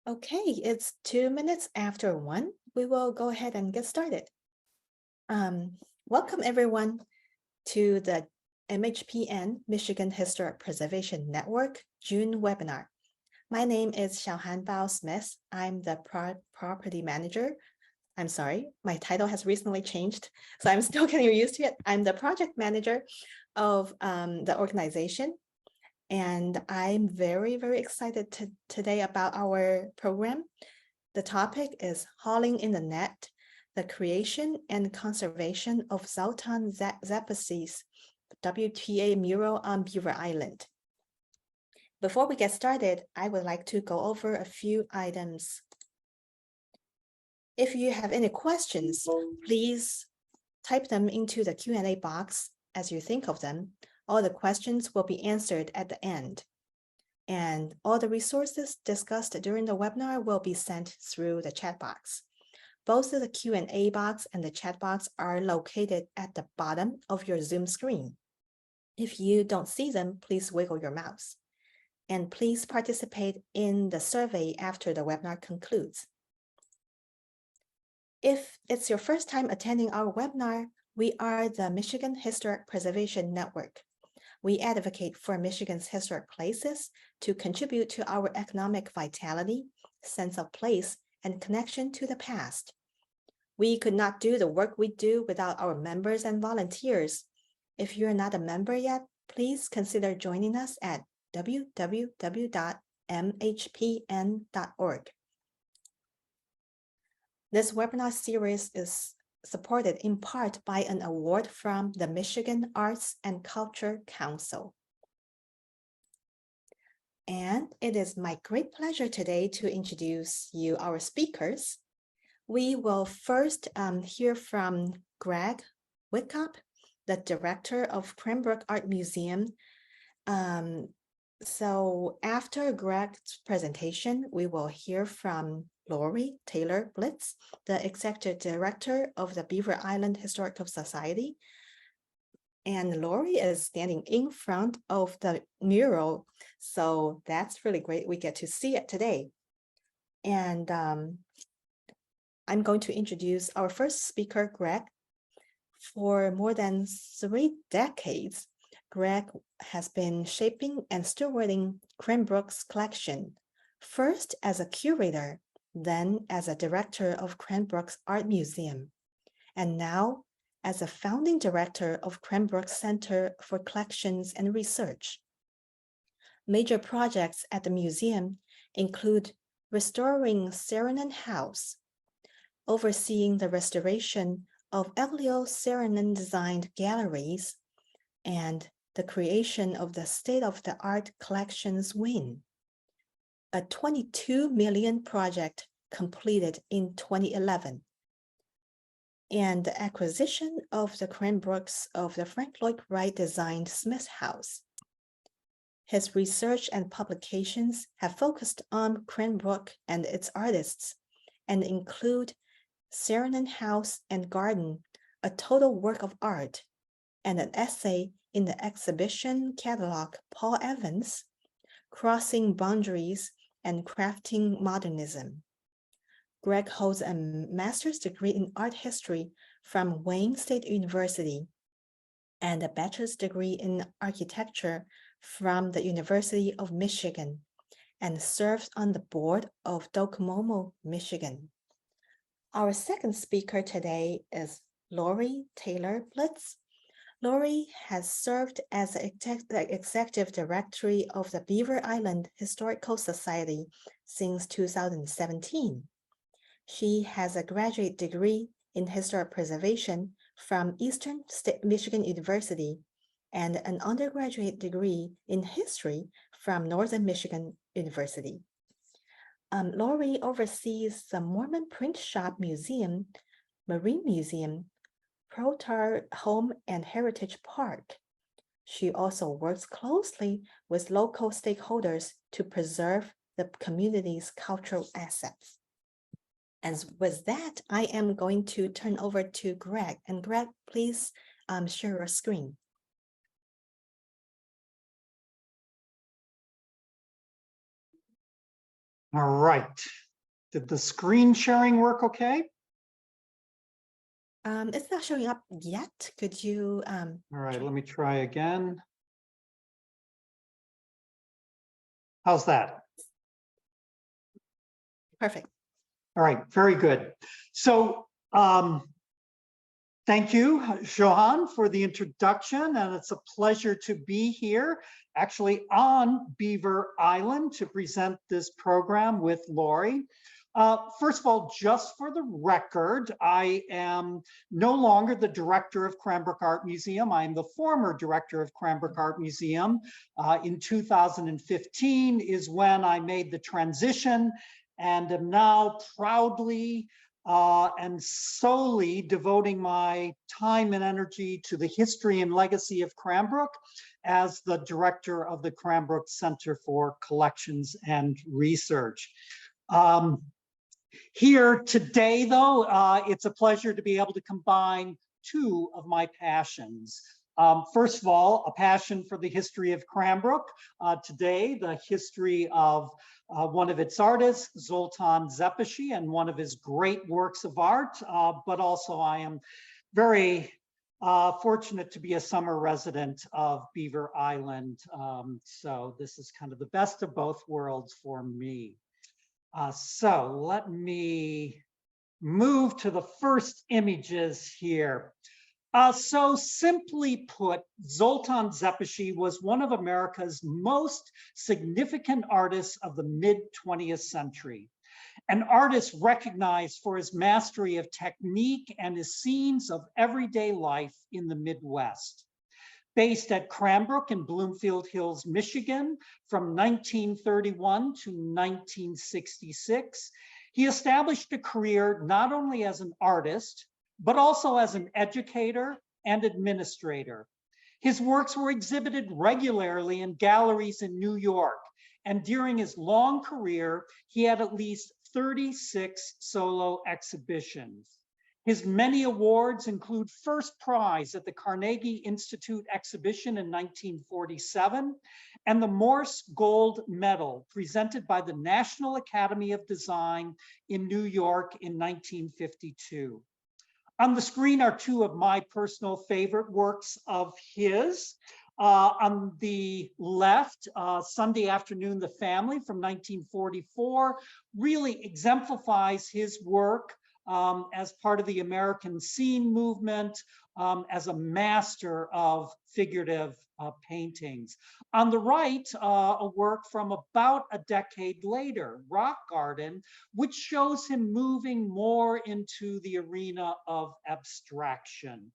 Okay, it's 2 minutes after 1. We will go ahead and get started. Welcome everyone to the MHPN Michigan Historic Preservation Network June webinar. My name is Xiaohan Bao Smith. I'm the property manager. I'm sorry, my title has recently changed, so I'm still getting used to it. I'm the project manager of the organization. And I'm very, very excited today about our program. The topic is Hauling in the Net, the creation and conservation of Zoltan Sepeshy's WPA mural on Beaver Island. Before we get started, I would like to go over a few items. If you have any questions, please type them into the Q&A box as you think of them. All the questions will be answered at the end. And all the resources discussed during the webinar will be sent through the chat box. Both the Q&A box and the chat box are located at the bottom of your Zoom screen. If you don't see them, please wiggle your mouse. And please participate in the survey after the webinar concludes. If it's your first time attending our webinar, we are the Michigan Historic Preservation Network. We advocate for Michigan's historic places to contribute to our economic vitality, sense of place, and connection to the past. We could not do the work we do without our members and volunteers. If you're not a member yet, please consider joining us at www.mhpn.org. This webinar series is supported in part by an award from the Michigan Arts and Culture Council. And it is my great pleasure today to introduce you our speakers. We will first hear from Greg Wittkopp, the director of Cranbrook Art Museum. So after Greg's presentation, we will hear from Lori Taylor-Blitz, the executive director of the Beaver Island Historical Society. And Lori is standing in front of the mural, so that's really great. We get to see it today. And I'm going to introduce our first speaker, Greg. For more than 3 decades, Greg has been shaping and stewarding Cranbrook's collection, first as a curator, then as a director of Cranbrook's Art Museum, and now as a founding director of Cranbrook Center for Collections and Research. Major projects at the museum include restoring Saranen House, overseeing the restoration of Elio Saranen-designed galleries, and the creation of the state-of-the-art collections wing, a $22 million project completed in 2011, and the acquisition of the Cranbrooks of the Frank Lloyd Wright designed Smith House. His research and publications have focused on Cranbrook and its artists and include Saranen House and Garden, a total work of art, and an essay in the exhibition catalog Paul Evans, Crossing Boundaries and Crafting Modernism. Greg holds a master's degree in art history from Wayne State University and a bachelor's degree in architecture from the University of Michigan and serves on the board of Docomomo, Michigan. Our second speaker today is Lori Taylor-Blitz. Lori has served as the executive director of the Beaver Island Historical Society since 2017. She has a graduate degree in historic preservation from Eastern State Michigan University and an undergraduate degree in history from Northern Michigan University. Lori oversees the Mormon Print Shop Museum, Marine Museum, Protar Home and Heritage Park. She also works closely with local stakeholders to preserve the community's cultural assets. And with that, I am going to turn over to Greg. And Greg, please share your screen. All right. Did the screen sharing work okay? It's not showing up yet. Could you? All right, let me try again. How's that? Perfect. All right, very good. So thank you, Johan, for the introduction, and it's a pleasure to be here, actually on Beaver Island, to present this program with Lori. First of all, just for the record, I am no longer the director of Cranbrook Art Museum. I am the former director of Cranbrook Art Museum. In 2015 is when I made the transition and am now proudly and solely devoting my time and energy to the history and legacy of Cranbrook as the director of the Cranbrook Center for Collections and Research. Here today, though, it's a pleasure to be able to combine two of my passions. First of all, a passion for the history of Cranbrook. Today, the history of one of its artists, Zoltan Sepeshy, and one of his great works of art. But also I am very fortunate to be a summer resident of Beaver Island. So this is kind of the best of both worlds for me. So let me move to the first images here. So simply put, Zoltan Sepeshy was one of America's most significant artists of the mid-20th century. An artist recognized for his mastery of technique and his scenes of everyday life in the Midwest. Based at Cranbrook in Bloomfield Hills, Michigan, from 1931 to 1966, he established a career not only as an artist, but also as an educator and administrator. His works were exhibited regularly in galleries in New York, and during his long career, he had at least 36 solo exhibitions. His many awards include first prize at the Carnegie Institute exhibition in 1947 and the Morse Gold Medal presented by the National Academy of Design in New York in 1952. On the screen are two of my personal favorite works of his. On the left, Sunday Afternoon, The Family from 1944 really exemplifies his work as part of the American scene movement, as a master of figurative paintings. On the right, a work from about a decade later, Rock Garden, which shows him moving more into the arena of abstraction.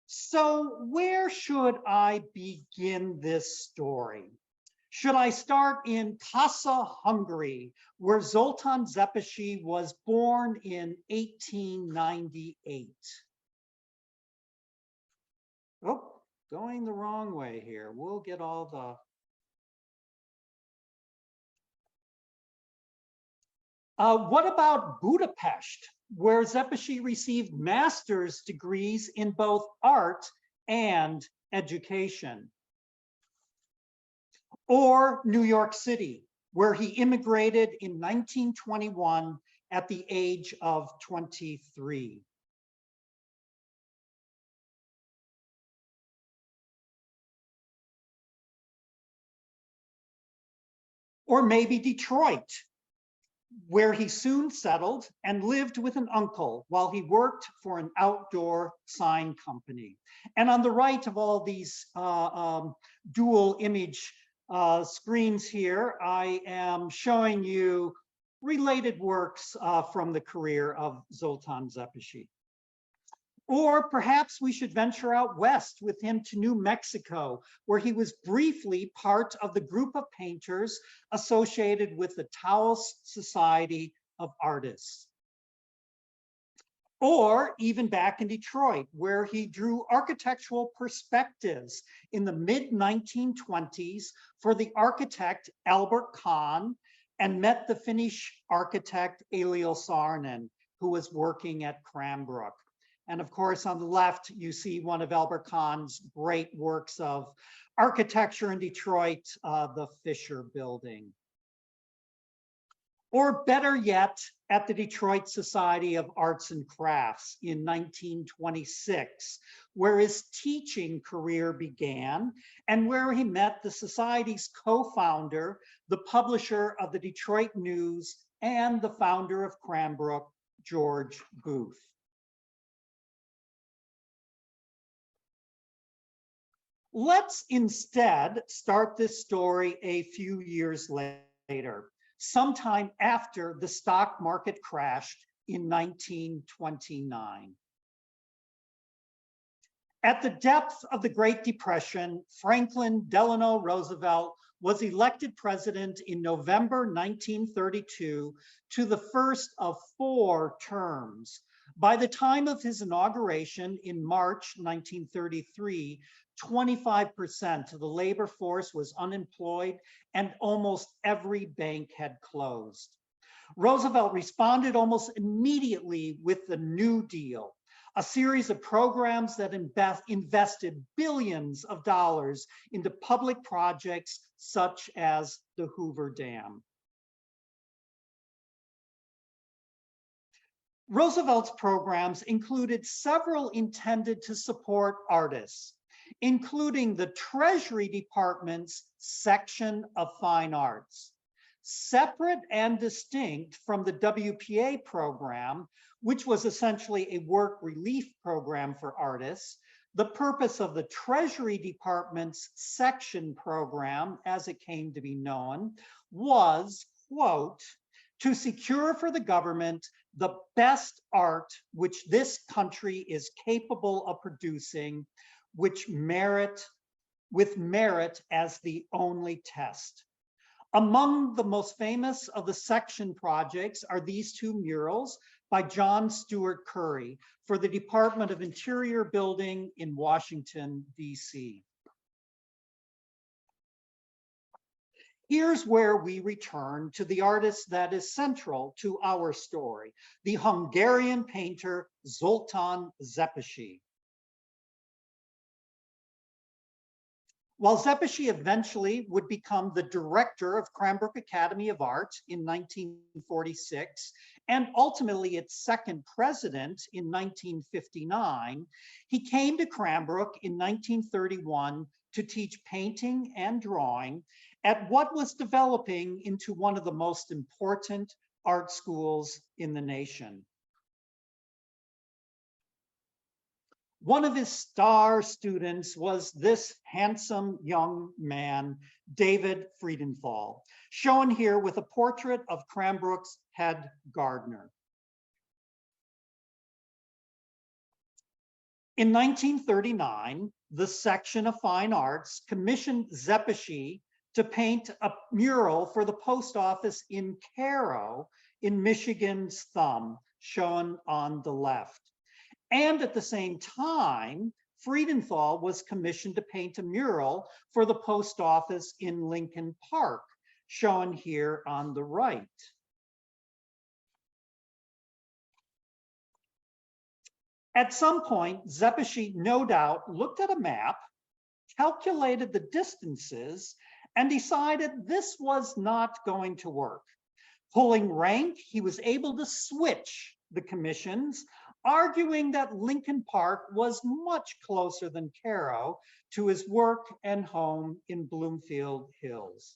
So where should I begin this story? Should I start in Kassa, Hungary, where Zoltan Sepeshy was born in 1898? Oh, going the wrong way here. We'll get all the... What about Budapest, where Sepeshy received master's degrees in both art and education? Or New York City, where he immigrated in 1921 at the age of 23. Or maybe Detroit, where he soon settled and lived with an uncle while he worked for an outdoor sign company. And on the right of all these dual image screens here, I am showing you related works from the career of Zoltan Sepeshy. Or perhaps we should venture out west with him to New Mexico, where he was briefly part of the group of painters associated with the Taos Society of Artists. Or even back in Detroit, where he drew architectural perspectives in the mid-1920s for the architect Albert Kahn and met the Finnish architect Elil Saarinen, who was working at Cranbrook. And of course, on the left, you see one of Albert Kahn's great works of architecture in Detroit, the Fisher Building. Or better yet, at the Detroit Society of Arts and Crafts in 1926, where his teaching career began and where he met the society's co-founder, the publisher of the Detroit News, and the founder of Cranbrook, George Booth. Let's instead start this story a few years later, sometime after the stock market crashed in 1929. At the depth of the Great Depression, Franklin Delano Roosevelt was elected president in November 1932 to the first of 4 terms. By the time of his inauguration in March 1933, 25% of the labor force was unemployed and almost every bank had closed. Roosevelt responded almost immediately with the New Deal, a series of programs that invested billions of dollars into public projects such as the Hoover Dam. Roosevelt's programs included several intended to support artists, including the Treasury Department's section of fine arts. Separate and distinct from the WPA program, which was essentially a work relief program for artists, the purpose of the Treasury Department's section program, as it came to be known, was, quote, to secure for the government the best art which this country is capable of producing, with merit as the only test. Among the most famous of the section projects are these 2 murals by John Stewart Curry for the Department of Interior building in Washington, D.C. Here's where we return to the artist that is central to our story, the Hungarian painter Zoltan Sepeshy. While Sepeshy eventually would become the director of Cranbrook Academy of Art in 1946, and ultimately its second president in 1959, he came to Cranbrook in 1931 to teach painting and drawing at what was developing into one of the most important art schools in the nation. One of his star students was this handsome young man, David Friedenthal, shown here with a portrait of Cranbrook's head gardener. In 1939, the section of fine arts commissioned Sepeshy to paint a mural for the post office in Cairo in Michigan's Thumb, shown on the left. And at the same time, Friedenthal was commissioned to paint a mural for the post office in Lincoln Park, shown here on the right. At some point, Sepeshy, no doubt, looked at a map, calculated the distances, and decided this was not going to work. Pulling rank, he was able to switch the commissions, arguing that Lincoln Park was much closer than Cairo to his work and home in Bloomfield Hills.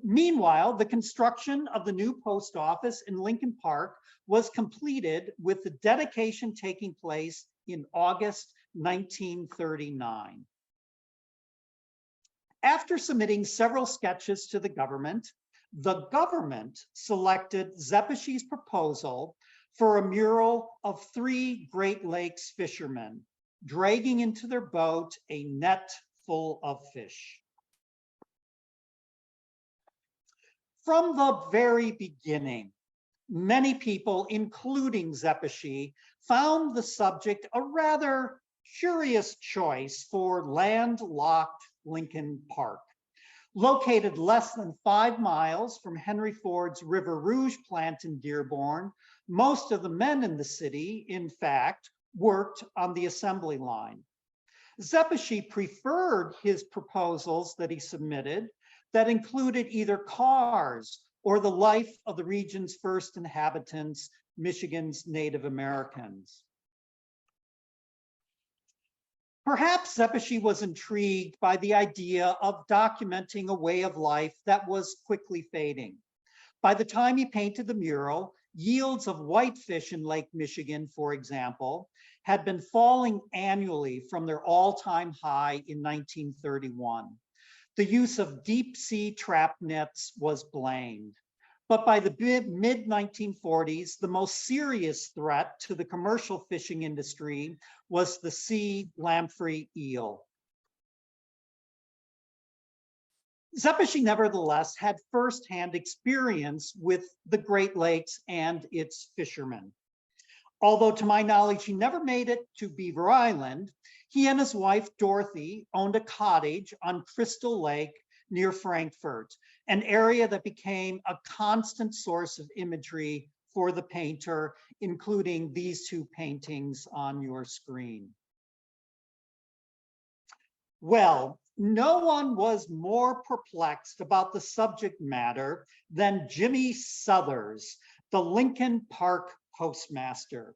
Meanwhile, the construction of the new post office in Lincoln Park was completed, with the dedication taking place in August 1939. After submitting several sketches to the government selected Sepeshy's proposal for a mural of 3 Great Lakes fishermen dragging into their boat a net full of fish. From the very beginning, many people, including Sepeshy, found the subject a rather curious choice for landlocked Lincoln Park. Located less than 5 miles from Henry Ford's River Rouge plant in Dearborn, Most of the men in the city, in fact, worked on the assembly line. Sepeshy preferred his proposals that he submitted that included either cars or the life of the region's first inhabitants, Michigan's Native Americans. Perhaps Sepeshy was intrigued by the idea of documenting a way of life that was quickly fading. By the time he painted the mural, yields of whitefish in Lake Michigan, for example, had been falling annually from their all-time high in 1931. The use of deep sea trap nets was blamed. But by the mid-1940s, the most serious threat to the commercial fishing industry was the sea lamprey eel. Sepeshy, nevertheless, had firsthand experience with the Great Lakes and its fishermen. Although to my knowledge, he never made it to Beaver Island, he and his wife, Dorothy, owned a cottage on Crystal Lake near Frankfurt, an area that became a constant source of imagery for the painter, including these two paintings on your screen. Well, no one was more perplexed about the subject matter than Jimmy Southers, the Lincoln Park postmaster.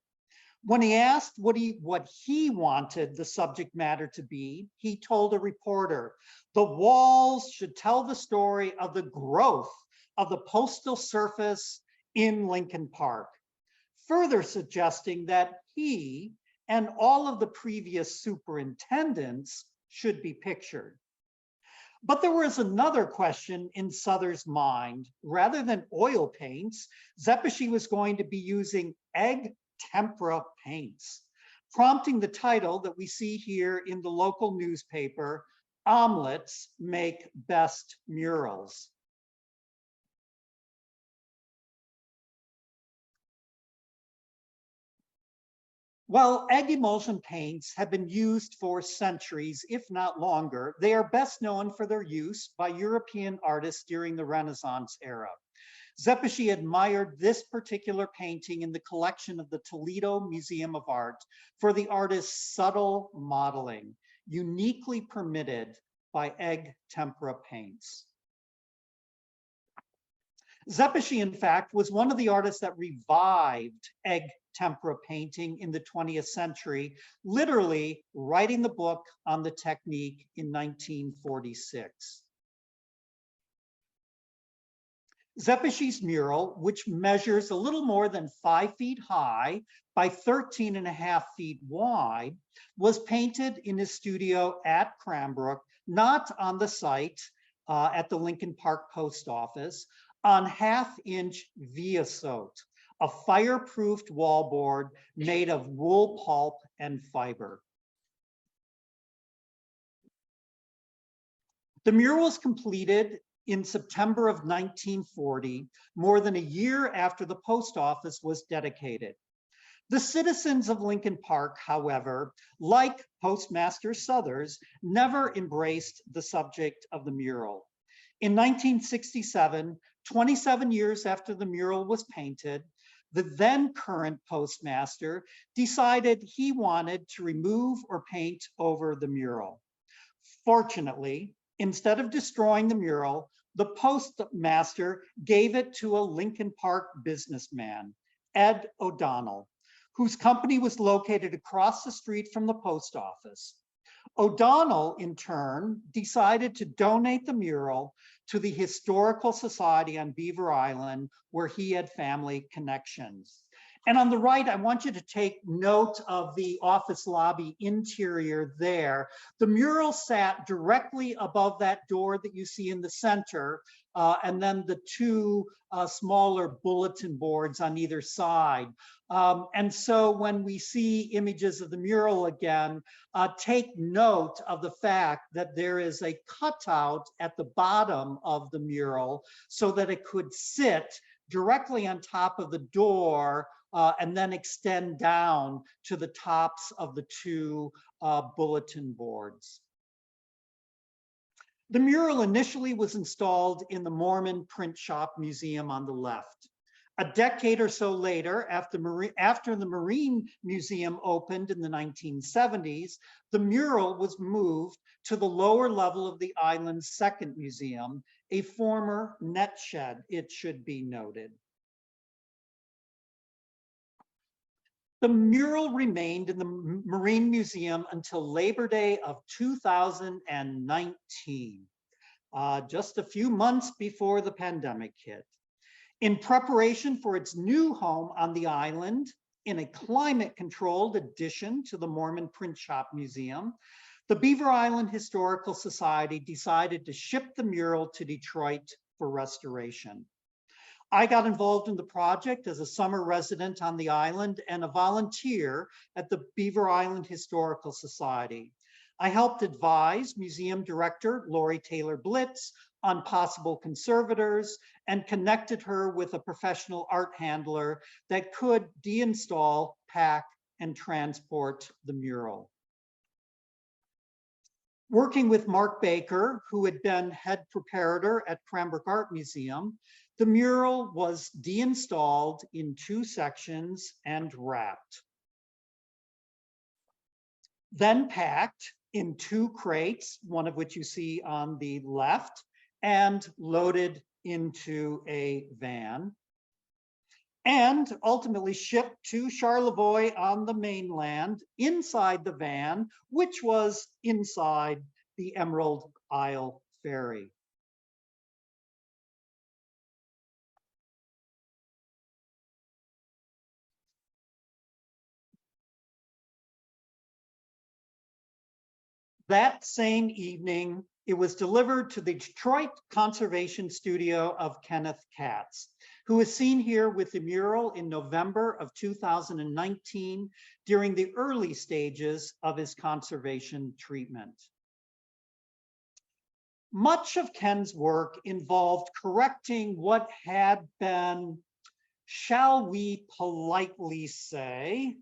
When he asked what he wanted the subject matter to be, he told a reporter, "The walls should tell the story of the growth of the postal service in Lincoln Park," further suggesting that he and all of the previous superintendents should be pictured. But there was another question in Southers' mind. Rather than oil paints, Sepeshy was going to be using egg tempera paints, prompting the title that we see here in the local newspaper, "Omelets Make Best Murals." While egg emulsion paints have been used for centuries, if not longer, they are best known for their use by European artists during the Renaissance era. Sepeshy admired this particular painting in the collection of the Toledo Museum of Art for the artist's subtle modeling, uniquely permitted by egg tempera paints. Sepeshy, in fact, was one of the artists that revived egg tempera painting in the 20th century, literally writing the book on the technique in 1946. Sepeshy's mural, which measures a little more than 5 feet high by 13.5 feet wide, was painted in his studio at Cranbrook, not on the site at the Lincoln Park Post Office, on 1/2-inch Viasote, a fireproofed wallboard made of wool pulp and fiber. The mural was completed in September of 1940, more than a year after the post office was dedicated. The citizens of Lincoln Park, however, like Postmaster Southers, never embraced the subject of the mural. In 1967, 27 years after the mural was painted, the then current postmaster decided he wanted to remove or paint over the mural. Fortunately, instead of destroying the mural, the postmaster gave it to a Lincoln Park businessman, Ed O'Donnell, whose company was located across the street from the post office. O'Donnell, in turn, decided to donate the mural to the Historical Society on Beaver Island, where he had family connections. And on the right, I want you to take note of the office lobby interior there. The mural sat directly above that door that you see in the center, and then the two smaller bulletin boards on either side. And so when we see images of the mural again, take note of the fact that there is a cutout at the bottom of the mural so that it could sit directly on top of the door and then extend down to the tops of the two bulletin boards. The mural initially was installed in the Mormon Print Shop Museum on the left. A decade or so later, after the Marine Museum opened in the 1970s, the mural was moved to the lower level of the island's second museum, a former net shed, it should be noted. The mural remained in the Marine Museum until Labor Day of 2019, just a few months before the pandemic hit. In preparation for its new home on the island, in a climate-controlled addition to the Mormon Print Shop Museum, the Beaver Island Historical Society decided to ship the mural to Detroit for restoration. I got involved in the project as a summer resident on the island and a volunteer at the Beaver Island Historical Society. I helped advise Museum Director Lori Taylor-Blitz on possible conservators and connected her with a professional art handler that could deinstall, pack, and transport the mural. Working with Mark Baker, who had been head preparator at Cranbrook Art Museum, the mural was deinstalled in 2 sections and wrapped. Then packed in 2 crates, one of which you see on the left, and loaded into a van, and ultimately shipped to Charlevoix on the mainland inside the van, which was inside the Emerald Isle Ferry. That same evening, it was delivered to the Detroit Conservation Studio of Kenneth Katz, who is seen here with the mural in November of 2019 during the early stages of his conservation treatment. Much of Ken's work involved correcting what had been, shall we politely say,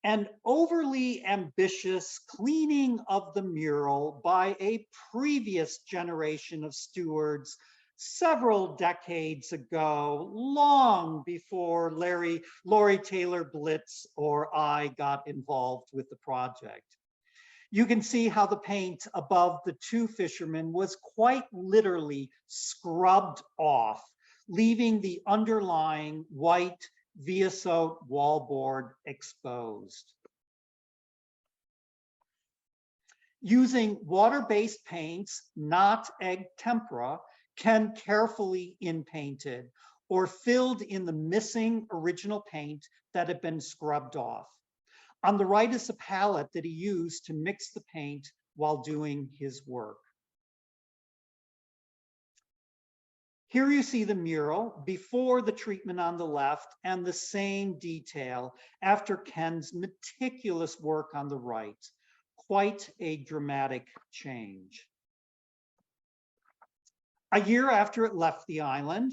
an overly ambitious cleaning of the mural by a previous generation of stewards several decades ago, long before Lori Taylor-Blitz or I got involved with the project. You can see how the paint above the 2 fishermen was quite literally scrubbed off, leaving the underlying white Viasote wallboard exposed. Using water-based paints, not egg tempera, Ken carefully in-painted or filled in the missing original paint that had been scrubbed off. On the right is a palette that he used to mix the paint while doing his work. Here you see the mural before the treatment on the left and the same detail after Ken's meticulous work on the right. Quite a dramatic change. A year after it left the island,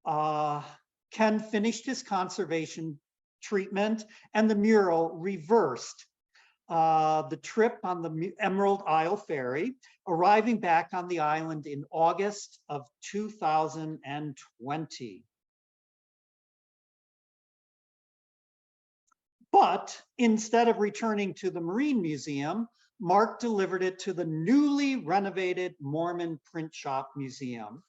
Ken finished his conservation treatment and the mural reversed the trip on the Emerald Isle Ferry, arriving back on the island in August of 2020. But instead of returning to the Marine Museum, Mark delivered it to the newly renovated Mormon Print Shop Museum,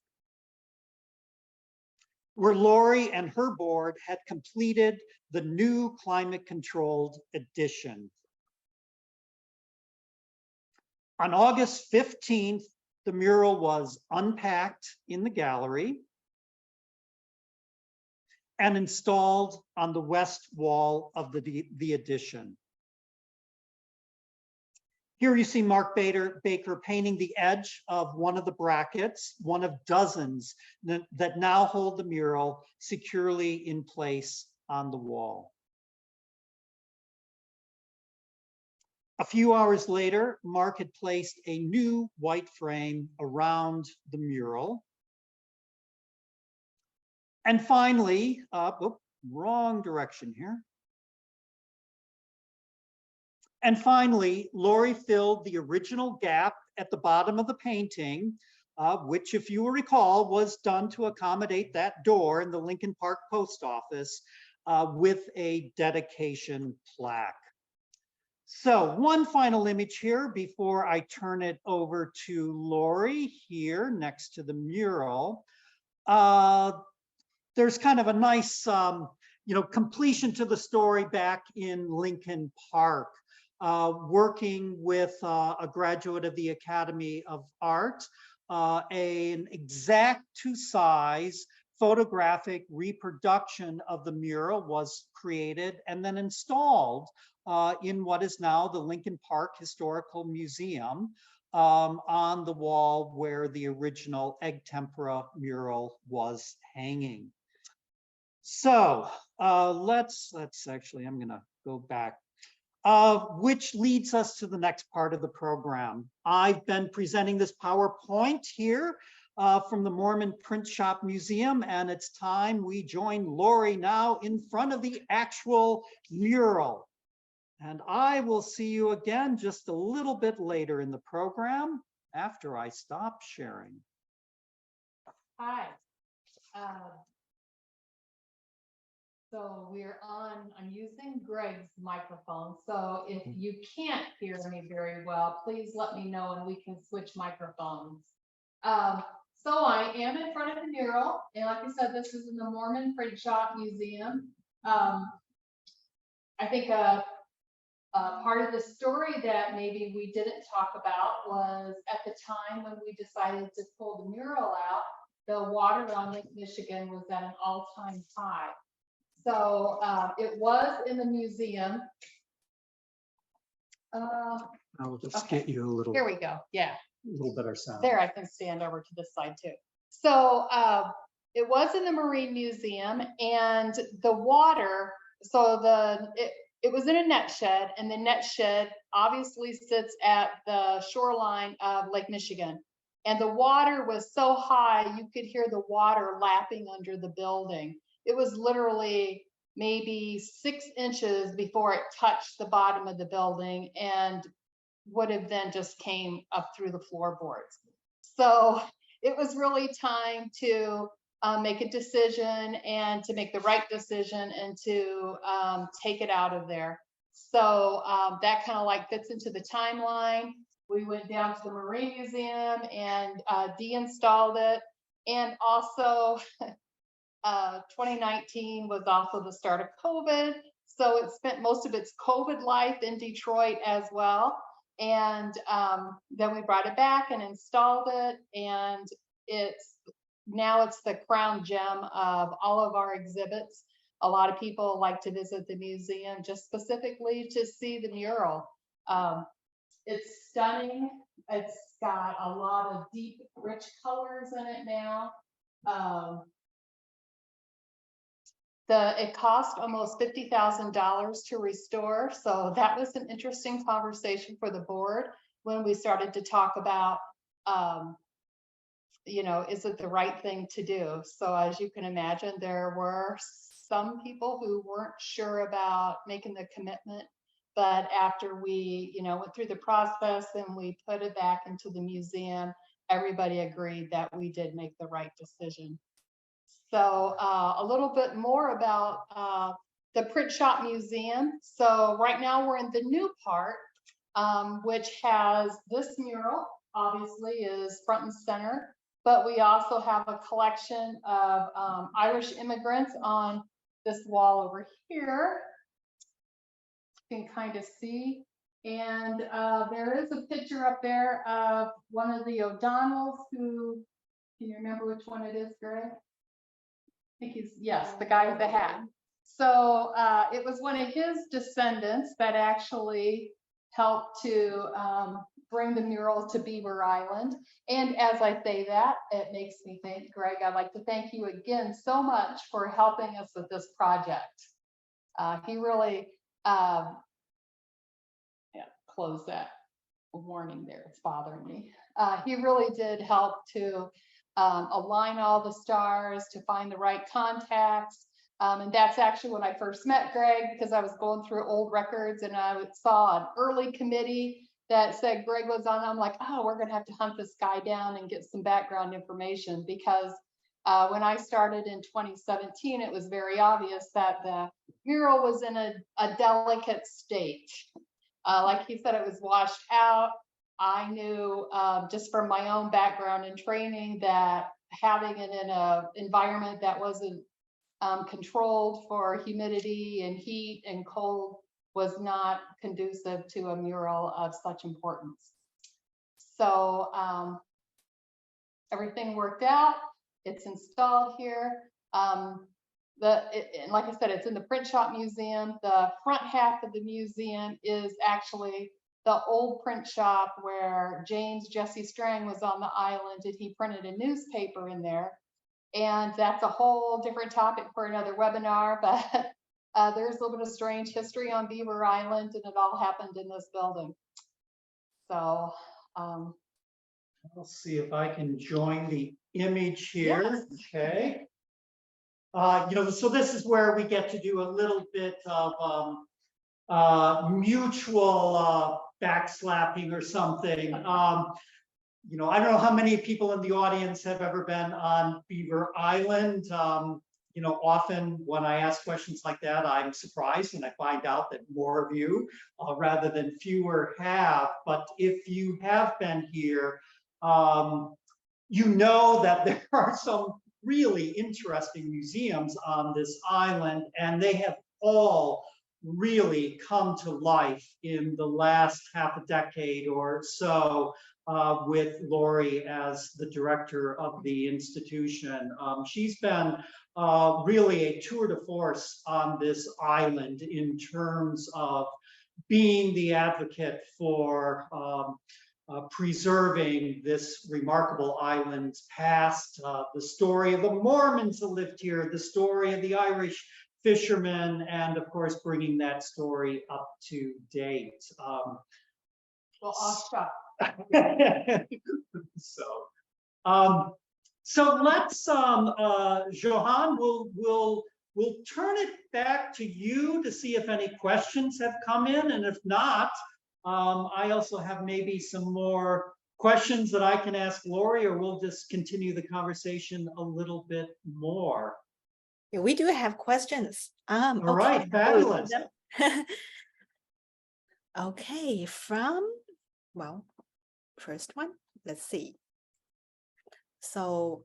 where Lori and her board had completed the new climate-controlled edition. On August 15th, the mural was unpacked in the gallery and installed on the west wall of the addition. Here you see Mark Baker painting the edge of one of the brackets, one of dozens that now hold the mural securely in place on the wall. A few hours later, Mark had placed a new white frame around the mural. And finally, wrong direction here. And finally, Lori filled the original gap at the bottom of the painting which, if you recall, was done to accommodate that door in the Lincoln Park Post Office with a dedication plaque. So one final image here before I turn it over to Lori here next to the mural. There's kind of a nice, completion to the story back in Lincoln Park, working with a graduate of the Academy of Art, an exact to-size photographic reproduction of the mural was created and then installed in what is now the Lincoln Park Historical Museum on the wall where the original egg tempera mural was hanging. So let's actually, I'm gonna go back, which leads us to the next part of the program. I've been presenting this PowerPoint here from the Mormon Print Shop Museum, and it's time we join Lori now in front of the actual mural. And I will see you again just a little bit later in the program after I stop sharing. Hi. So I'm using Greg's microphone. So if you can't hear me very well, please let me know and we can switch microphones. So I am in front of the mural. And like I said, this is in the Mormon Print Shop Museum. I think part of the story that maybe we didn't talk about was at the time when we decided to pull the mural out, the water on Lake Michigan was at an all-time high. So it was in the museum. I'll just get you a little. Here we go. Yeah. A little better sound. There, I can stand over to this side too. So it was in the Marine Museum, and the water. So it was in a net shed, and the net shed obviously sits at the shoreline of Lake Michigan. And the water was so high, you could hear the water lapping under the building. It was literally maybe 6 inches before it touched the bottom of the building and would have then just came up through the floorboards. So it was really time to make a decision and to make the right decision and to take it out of there. So that kind of like fits into the timeline. We went down to the Marine Museum and de-installed it. And also 2019 was also the start of COVID. So it spent most of its COVID life in Detroit as well. And then we brought it back and installed it. And now it's the crown gem of all of our exhibits. A lot of people like to visit the museum just specifically to see the mural. It's stunning. It's got a lot of deep, rich colors in it now. It cost almost $50,000 to restore. So that was an interesting conversation for the board when we started to talk about, is it the right thing to do? So as you can imagine, there were some people who weren't sure about making the commitment. But after we, went through the process and we put it back into the museum, everybody agreed that we did make the right decision. So a little bit more about the Print Shop Museum. So right now we're in the new part, which has this mural, obviously is front and center, but we also have a collection of Irish immigrants on this wall over here. You can kind of see. And there is a picture up there of one of the O'Donnells who, can you remember which one it is, Greg? I think yes, the guy with the hat. So it was one of his descendants that actually helped to bring the mural to Beaver Island. And as I say that, it makes me think, Greg, I'd like to thank you again so much for helping us with this project. He really, close that warning there, it's bothering me. He really did help to align all the stars, to find the right contacts. And that's actually when I first met Greg, because I was going through old records and I saw an early committee that said Greg was on. I'm like, oh, we're gonna have to hunt this guy down and get some background information, because when I started in 2017, it was very obvious that the mural was in a delicate state. Like he said, it was washed out. I knew just from my own background and training that having it in an environment that wasn't controlled for humidity and heat and cold was not conducive to a mural of such importance. So everything worked out. It's installed here. Like I said, it's in the print shop museum. The front half of the museum is actually the old print shop where James Jesse Strang was on the island, and he printed a newspaper in there. And that's a whole different topic for another webinar, but there's a little bit of strange history on Beaver Island, and it all happened in this building. So I'll see if I can join the image here. Yes. Okay. So this is where we get to do a little bit of mutual backslapping or something. I don't know how many people in the audience have ever been on Beaver Island. Often when I ask questions like that, I'm surprised and I find out that more of you rather than fewer have. But if you have been here, you know that there are some really interesting museums on this island, and they have all really come to life in the last half a decade or so, with Lori as the director of the institution. She's been really a tour de force on this island in terms of being the advocate for preserving this remarkable island's past, the story of the Mormons who lived here, the story of the Irish fishermen, and of course, bringing that story up to date. well, I'll stop. So let's, Johan, we'll turn it back to you to see if any questions have come in, and if not, I also have maybe some more questions that I can ask Lori, or we'll just continue the conversation a little bit more. Yeah, we do have questions. All right, fabulous. Okay, first one, let's see. So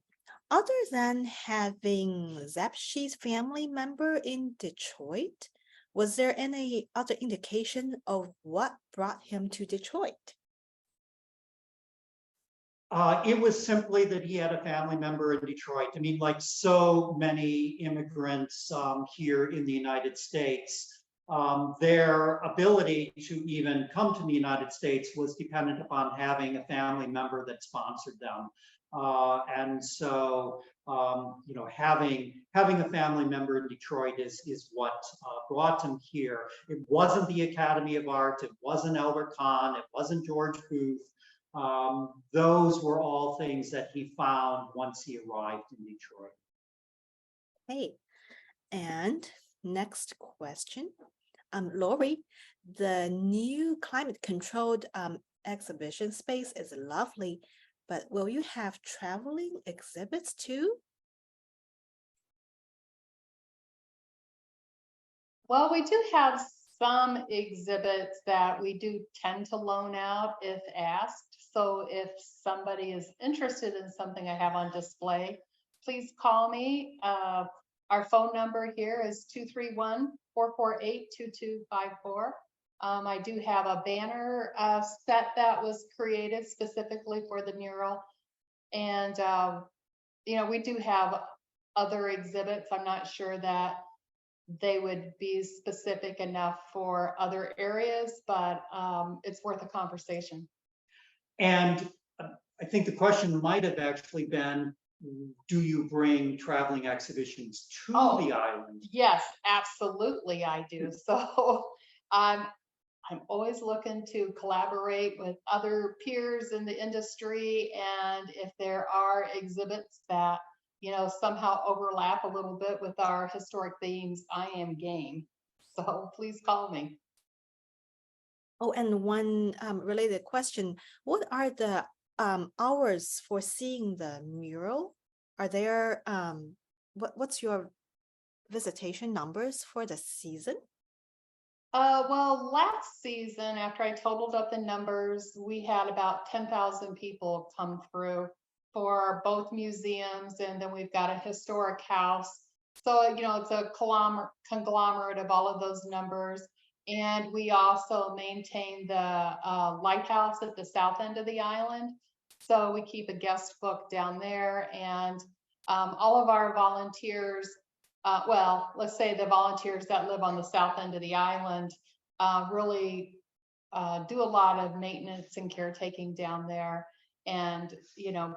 other than having Sepeshy's family member in Detroit, was there any other indication of what brought him to Detroit? It was simply that he had a family member in Detroit. I mean, like so many immigrants here in the United States, their ability to even come to the United States was dependent upon having a family member that sponsored them. And so, having a family member in Detroit is what brought him here. It wasn't the Academy of Art. It wasn't Albert Kahn. It wasn't George Booth. Those were all things that he found once he arrived in Detroit. Hey, and next question. Lori, the new climate-controlled exhibition space is lovely, but will you have traveling exhibits too? Well, we do have some exhibits that we do tend to loan out if asked. So if somebody is interested in something I have on display, please call me. Our phone number here is 231-448-2254. I do have a banner set that was created specifically for the mural. And, we do have other exhibits. I'm not sure that they would be specific enough for other areas, but it's worth a conversation. And I think the question might have actually been, do you bring traveling exhibitions to the island? Yes, absolutely I do. So I'm always looking to collaborate with other peers in the industry, and if there are exhibits that somehow overlap a little bit with our historic themes, I am game. So please call me. Oh, and one related question, what are the hours for seeing the mural? Are there, what's your visitation numbers for the season? Well, last season, after I totaled up the numbers, we had about 10,000 people come through for both museums, and then we've got a historic house. So, you know, it's a conglomerate of all of those numbers. And we also maintain the lighthouse at the south end of the island. So we keep a guest book down there, and all of our volunteers, well, let's say the volunteers that live on the south end of the island really do a lot of maintenance and caretaking down there, and, you know,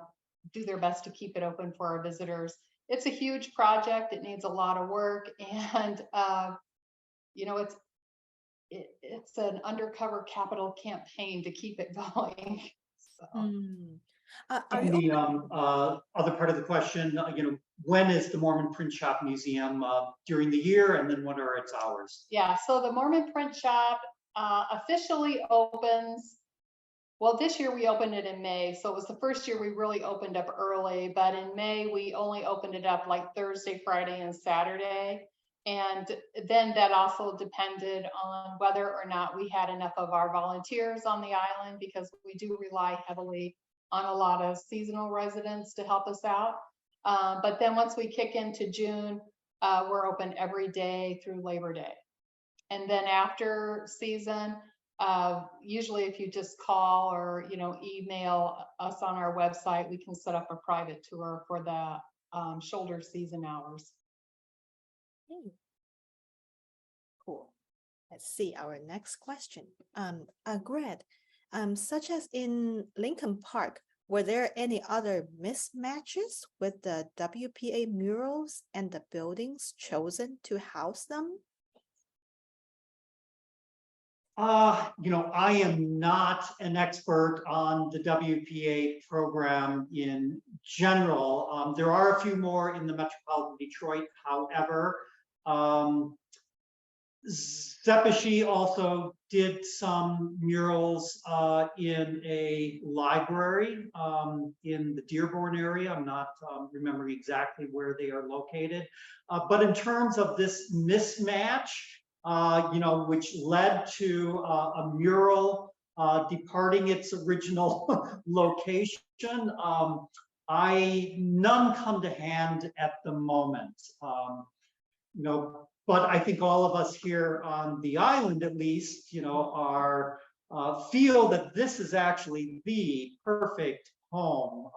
do their best to keep it open for our visitors. It's a huge project. It needs a lot of work, and you know, it's an undercover capital campaign to keep it going. So. Are And you the other part of the question, you know, when is the Mormon Print Shop Museum during the year, and then what are its hours? Yeah, so the Mormon Print Shop officially opens. Well, this year we opened it in May, so it was the first year we really opened up early, but in May we only opened it up like Thursday, Friday, and Saturday. And then that also depended on whether or not we had enough of our volunteers on the island, because we do rely heavily on a lot of seasonal residents to help us out. But then once we kick into June, we're open every day through Labor Day. And then after season, usually if you just call or, you know, email us on our website, we can set up a private tour for the shoulder season hours. cool? Let's see our next question. Greg, such as in Lincoln Park, were there any other mismatches with the WPA murals and the buildings chosen to house them? You know, I am not an expert on the WPA program in general. There are a few more in the metropolitan Detroit, however. Sepeshy also did some murals in a library in the Dearborn area. I'm not remembering exactly where they are located. But in terms of this mismatch, you know, which led to a mural departing its original location, none come to hand at the moment. You know, but I think all of us here on the island, at least, you know, are feel that this is actually the perfect home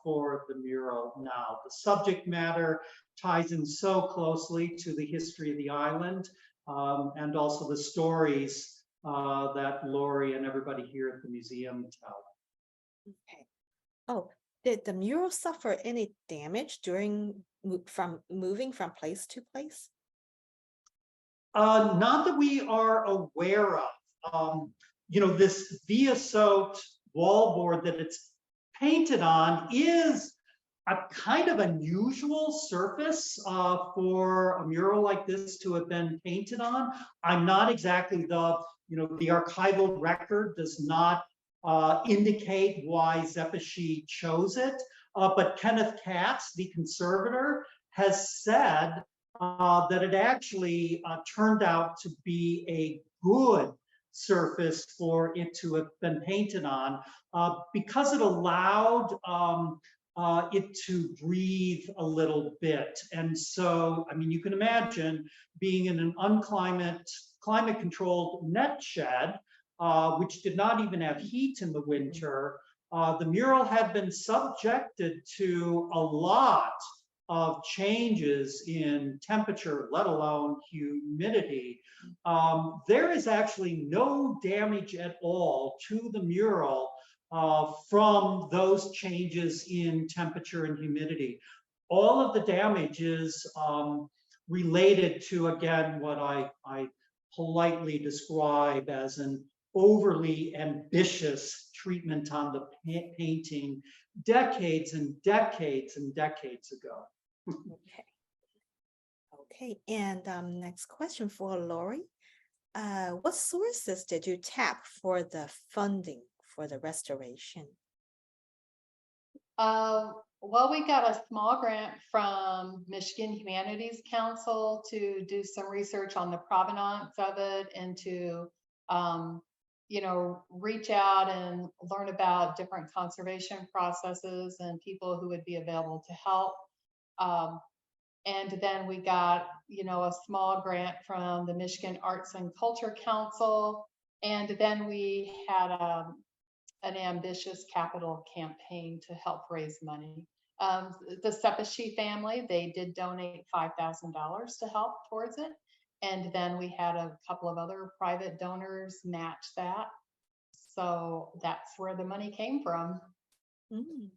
for the mural now. The subject matter ties in so closely to the history of the island, and also the stories that Lori and everybody here at the museum tell. Okay. Oh, did the mural suffer any damage during moving from place to place? Not that we are aware of. You know, this VSO wallboard that it's painted on is a kind of unusual surface for a mural like this to have been painted on. I'm not exactly you know, the archival record does not indicate why Sepeshy chose it, but Kenneth Katz, the conservator, has said that it actually turned out to be a good surface for it to have been painted on because it allowed it to breathe a little bit. And so, I mean, you can imagine being in an climate controlled net shed, which did not even have heat in the winter. The mural had been subjected to a lot of changes in temperature, let alone humidity. There is actually no damage at all to the mural from those changes in temperature and humidity. All of the damage is related to, again, what I politely describe as an overly ambitious treatment on the painting decades and decades and decades ago. Okay. Okay, and next question for Lori. what sources did you tap for the funding for the restoration? Well, we got a small grant from Michigan Humanities Council to do some research on the provenance of it and to, reach out and learn about different conservation processes and people who would be available to help. And then we got, a small grant from the Michigan Arts and Culture Council. And then we had an ambitious capital campaign to help raise money. The Sepeshy family, they did donate $5,000 to help towards it. And then we had a couple of other private donors match that. So that's where the money came from. Mm.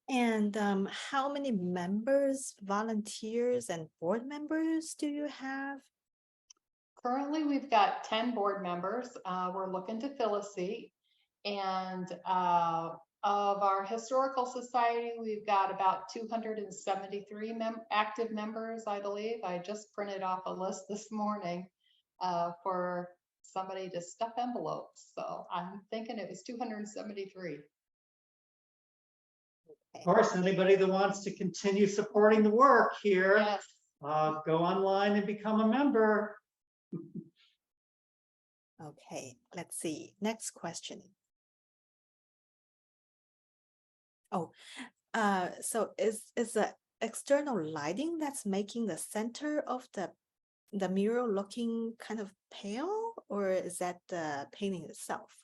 And how many members, volunteers, and board members do you have? Currently, we've got 10 board members. We're looking to fill a seat. And of our historical society, we've got about 273 active members, I believe. I just printed off a list this morning for somebody to stuff envelopes. So I'm thinking it was 273. Of course, anybody that wants to continue supporting the work here, Yes. go online and become a member. Okay, let's see. Next question. Oh, so is the external lighting that's making the center of the mural looking kind of pale, or is that the painting itself?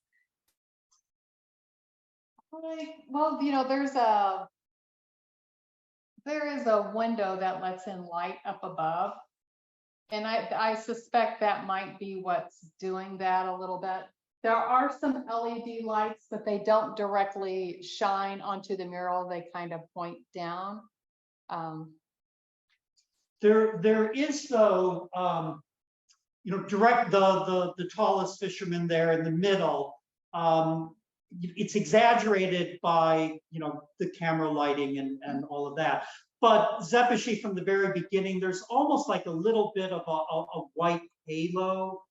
Well, there is a window that lets in light up above. And I suspect that might be what's doing that a little bit. There are some LED lights, but they don't directly shine onto the mural. They kind of point down. There is though, direct the tallest fisherman there in the middle. It's exaggerated by the camera lighting and all of that. But Sepeshy from the very beginning, there's almost like a little bit of a white halo,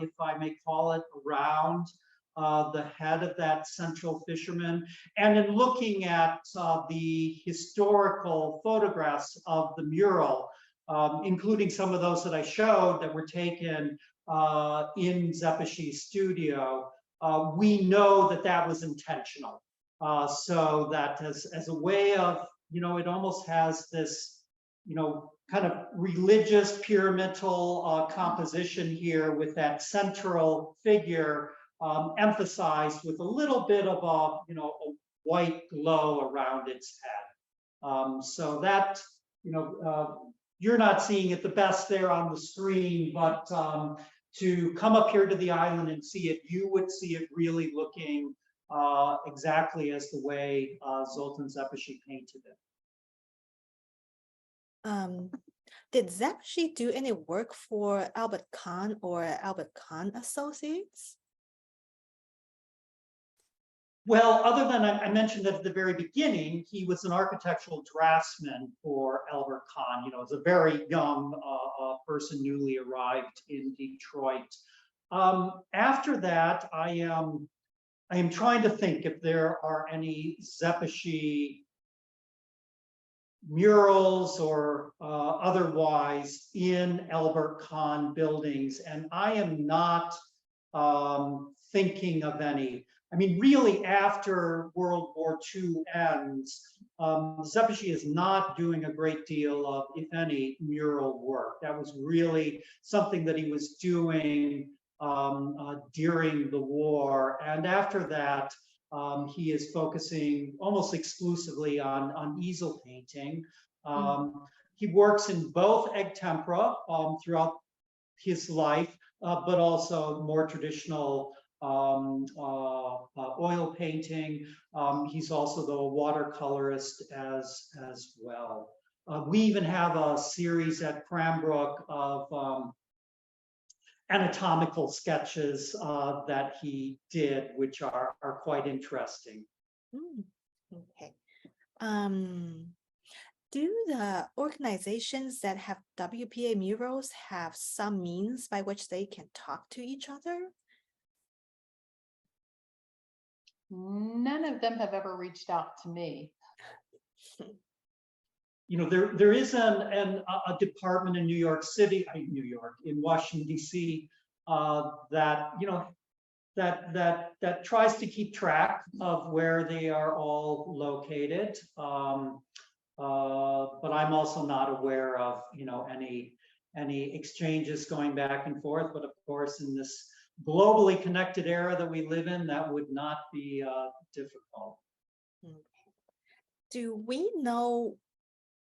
if I may call it, around the head of that central fisherman. And in looking at the historical photographs of the mural, including some of those that I showed that were taken in Sepeshy's studio, we know that was intentional. So that as a way of, it almost has this, kind of religious pyramidal composition here with that central figure emphasized with a little bit of a white glow around its head. So that, you're not seeing it the best there on the screen, but to come up here to the island and see it, you would see it really looking exactly as the way Zoltan Sepeshy painted it. Did Sepeshy do any work for Albert Kahn or Albert Kahn Associates? Well, other than I mentioned that at the very beginning, he was an architectural draftsman for Albert Kahn, as a very young person newly arrived in Detroit. After that, I am trying to think if there are any Sepeshy murals or otherwise in Albert Kahn buildings, and I am not thinking of any. I mean, really, after World War II ends, Sepeshy is not doing a great deal of, if any, mural work. That was really something that he was doing during the war. And after that, he is focusing almost exclusively on easel painting. He works in both egg tempera throughout his life, but also more traditional oil painting. He's also the watercolorist as well. We even have a series at Cranbrook of anatomical sketches that he did, which are quite interesting. Okay. Do the organizations that have WPA murals have some means by which they can talk to each other? None of them have ever reached out to me. There is a department in New York City, in Washington D.C. That that tries to keep track of where they are all located. But I'm also not aware of any exchanges going back and forth. But of course, in this globally connected era that we live in, that would not be difficult. Do we know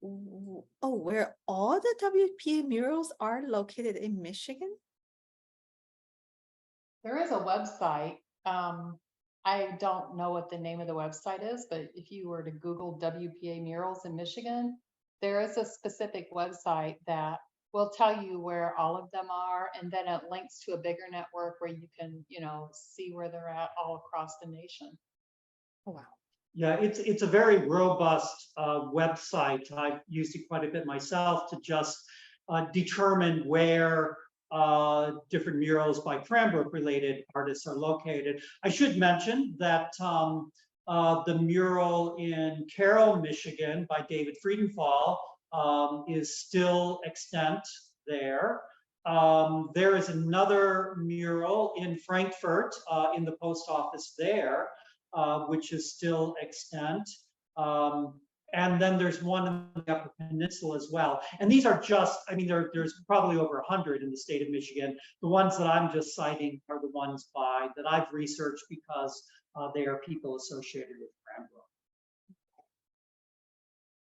where all the WPA murals are located in Michigan? There is a website. I don't know what the name of the website is, but if you were to Google WPA murals in Michigan, there is a specific website that will tell you where all of them are, and then it links to a bigger network where you can, see where they're at all across the nation. Oh, wow. Yeah, it's a very robust website. I've used it quite a bit myself to just determine where different murals by Cranbrook related artists are located. I should mention that the mural in Carroll, Michigan by David Friedenthal is still extant there. There is another mural in Frankfurt in the post office there, which is still extant. And then there's one in the Upper Peninsula as well. And these are just, there's probably over 100 in the state of Michigan. The ones that I'm just citing are the ones that I've researched because they are people associated with Cranbrook.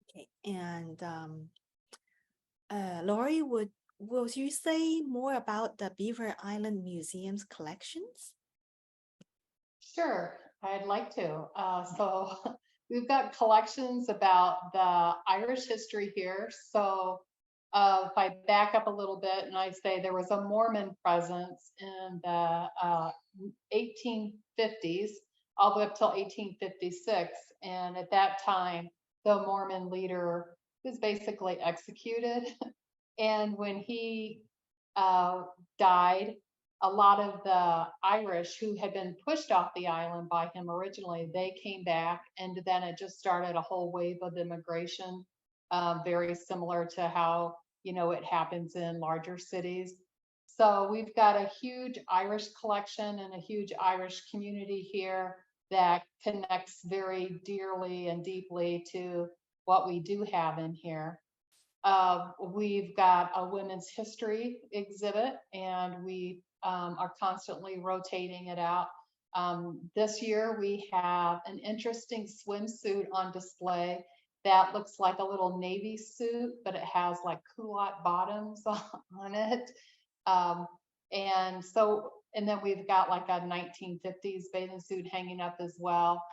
Okay, and Lori, will you say more about the Beaver Island Museum's collections? Sure, I'd like to. So we've got collections about the Irish history here. So if I back up a little bit and I say there was a Mormon presence in the 1850s, all the way up till 1856. And at that time, the Mormon leader was basically executed. And when he died, a lot of the Irish who had been pushed off the island by him originally, they came back, and then it just started a whole wave of immigration, very similar to how it happens in larger cities. So we've got a huge Irish collection and a huge Irish community here that connects very dearly and deeply to what we do have in here. We've got a women's history exhibit, and we are constantly rotating it out. This year we have an interesting swimsuit on display that looks like a little Navy suit, but it has like culotte bottoms on it. And then we've got like a 1950s bathing suit hanging up as well.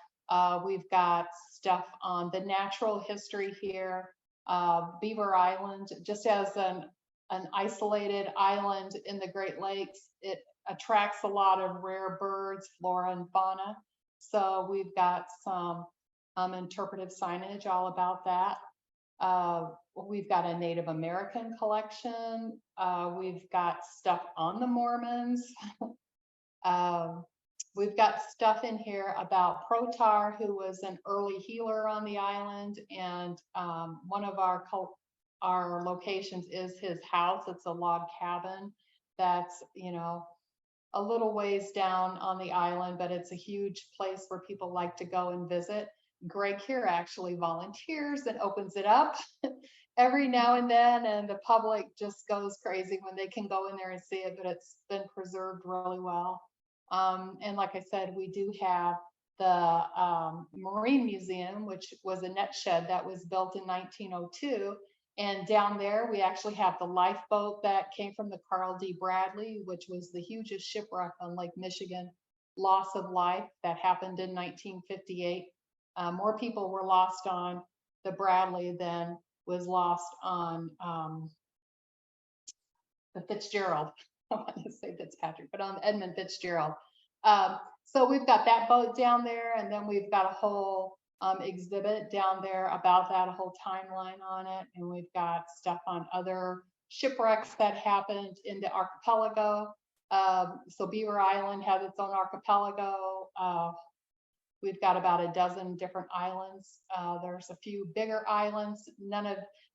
We've got stuff on the natural history here. Beaver Island, just as an isolated island in the Great Lakes, it attracts a lot of rare birds, flora and fauna. So we've got some interpretive signage all about that. We've got a Native American collection. We've got stuff on the Mormons. We've got stuff in here about Protar, who was an early healer on the island, and one of our locations is his house. It's a log cabin that's a little ways down on the island, but it's a huge place where people like to go and visit. Greg here actually volunteers and opens it up every now and then, and the public just goes crazy when they can go in there and see it, but it's been preserved really well. And like I said, we do have the Marine Museum, which was a net shed that was built in 1902. And down there, we actually have the lifeboat that came from the Carl D. Bradley, which was the hugest shipwreck on Lake Michigan, loss of life that happened in 1958. More people were lost on the Bradley than was lost on the Fitzgerald. I want to say Fitzpatrick, but on Edmund Fitzgerald. So we've got that boat down there, and then we've got a whole exhibit down there about that, a whole timeline on it. And we've got stuff on other shipwrecks that happened in the archipelago. So Beaver Island has its own archipelago. We've got about a dozen different islands. There's a few bigger islands.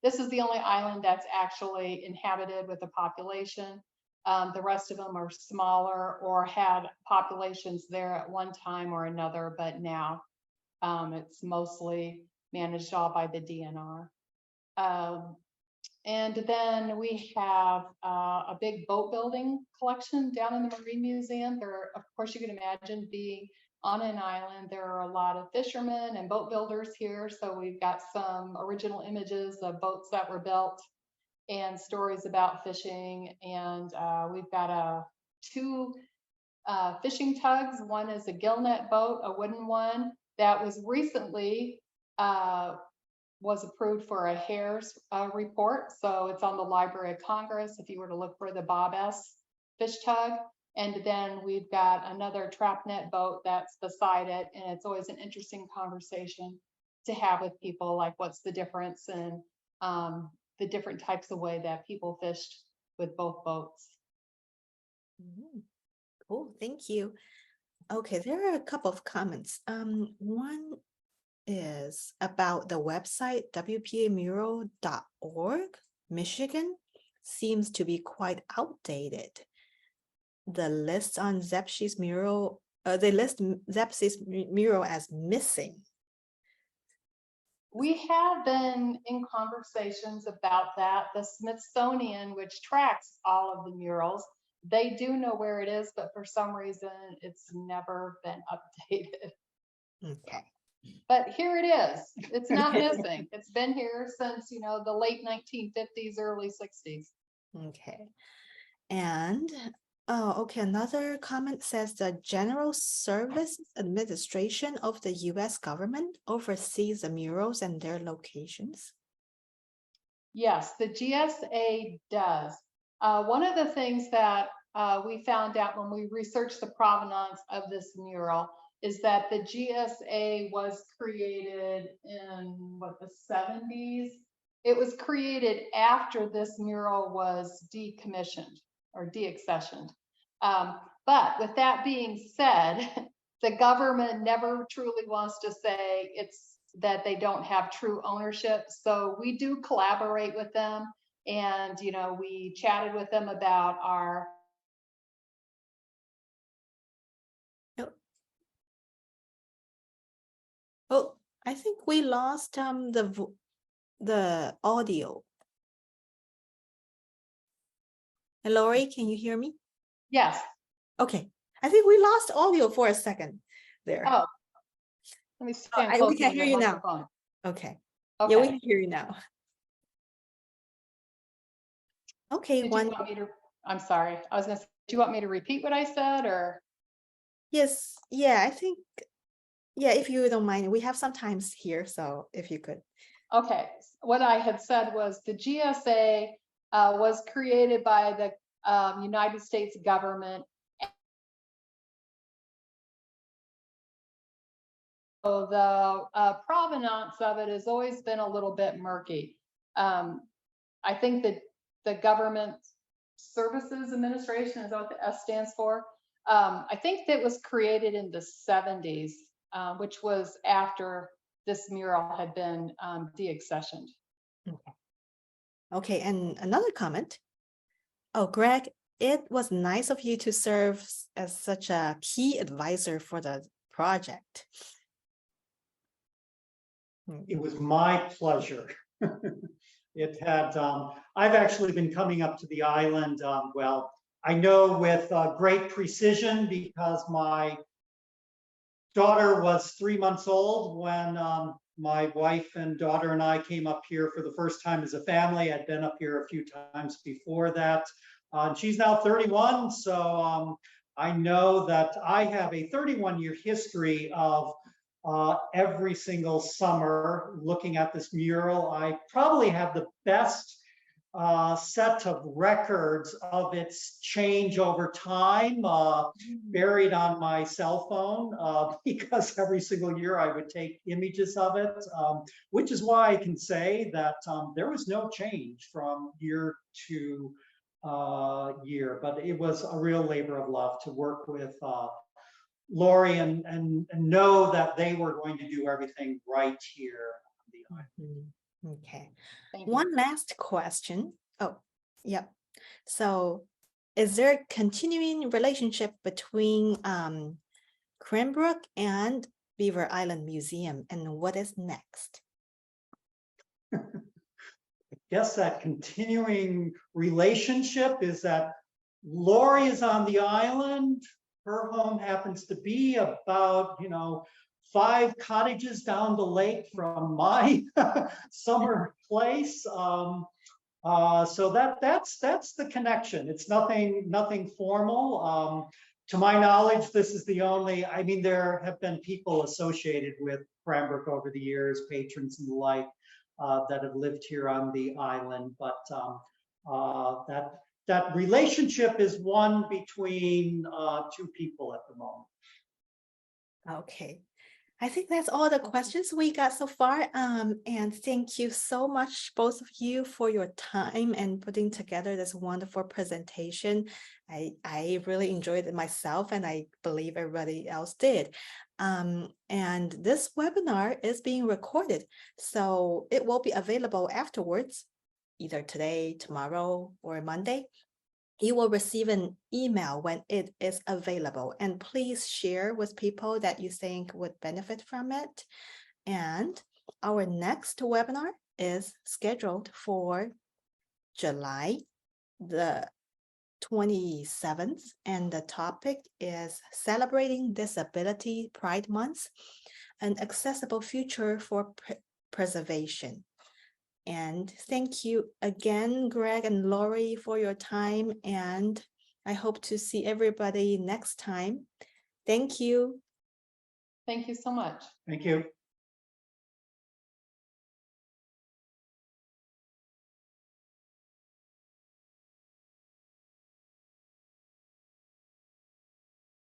This is the only island that's actually inhabited with a population. The rest of them are smaller or had populations there at one time or another, but now it's mostly managed all by the DNR. And then we have a big boat building collection down in the Marine Museum. There, of course, you can imagine being on an island, there are a lot of fishermen and boat builders here. So we've got some original images of boats that were built and stories about fishing. And we've got two fishing tugs. One is a gillnet boat, a wooden one that was recently was approved for a HARES report. So it's on the Library of Congress if you were to look for the Bob S. fish tug. And then we've got another trap net boat that's beside it. And it's always an interesting conversation to have with people, like what's the difference and the different types of way that people fished with both boats. Cool, thank you. Okay, there are a couple of comments. One is about the website WPAmural.org. Michigan seems to be quite outdated. The list on Sepeshy's mural, they list Sepeshy's mural as missing. We have been in conversations about that. The Smithsonian, which tracks all of the murals, they do know where it is, but for some reason it's never been updated. Okay. But here it is. It's not missing. It's been here since, you know, the late 1950s, early 60s. Okay. And okay, another comment says the General Service Administration of the U.S. government oversees the murals and their locations. Yes, the GSA does. One of the things that we found out when we researched the provenance of this mural is that the GSA was created in the 70s. It was created after this mural was decommissioned or deaccessioned. But with that being said, the government never truly wants to say that they don't have true ownership. So we do collaborate with them. And, you know, we chatted with them about our Oh, I think we lost the audio. Lori, can you hear me? Yes. Okay, I think we lost audio for a second there. Oh, let me stand We can hear you now. Okay. Yeah, we can hear you now. Okay, I'm sorry. I was gonna say, do you want me to repeat what I said or? Yes, yeah, I think, yeah, if you don't mind, we have some times here, so if you could. Okay, what I had said was the GSA was created by the United States government. So the provenance of it has always been a little bit murky. I think that the Government Services Administration, is that what the S stands for? I think that was created in the 70s, which was after this mural had been deaccessioned. Okay, and another comment. Oh, Greg, it was nice of you to serve as such a key advisor for the project. It was my pleasure. It had, I've actually been coming up to the island, well, I know with great precision because my daughter was 3 months old when my wife and daughter and I came up here for the first time as a family. I'd been up here a few times before that. She's now 31, so I know that I have a 31-year history of every single summer looking at this mural. I probably have the best set of records of its change over time, buried on my cell phone, because every single year I would take images of it, which is why I can say that there was no change from year to year, but it was a real labor of love to work with Lori and know that they were going to do everything right here on the island. Okay. Thank you. One last question. Oh, yep. So is there a continuing relationship between Cranbrook and Beaver Island Museum, and what is next? I guess that continuing relationship is that Lori is on the island. Her home happens to be about, 5 cottages down the lake from my summer place. So that's the connection. It's nothing formal. To my knowledge, this is the only, I mean, there have been people associated with Cranbrook over the years, patrons and the like, that have lived here on the island, but that relationship is one between 2 people at the moment. Okay. I think that's all the questions we got so far. And thank you so much, both of you, for your time and putting together this wonderful presentation. I really enjoyed it myself, and I believe everybody else did. And this webinar is being recorded, so it will be available afterwards, either today, tomorrow, or Monday. You will receive an email when it is available, and please share with people that you think would benefit from it. And our next webinar is scheduled for July the 27th, and the topic is Celebrating Disability Pride Month, an accessible future for preservation. And thank you again, Greg and Lori, for your time. And I hope to see everybody next time. Thank you. Thank you so much. Thank you.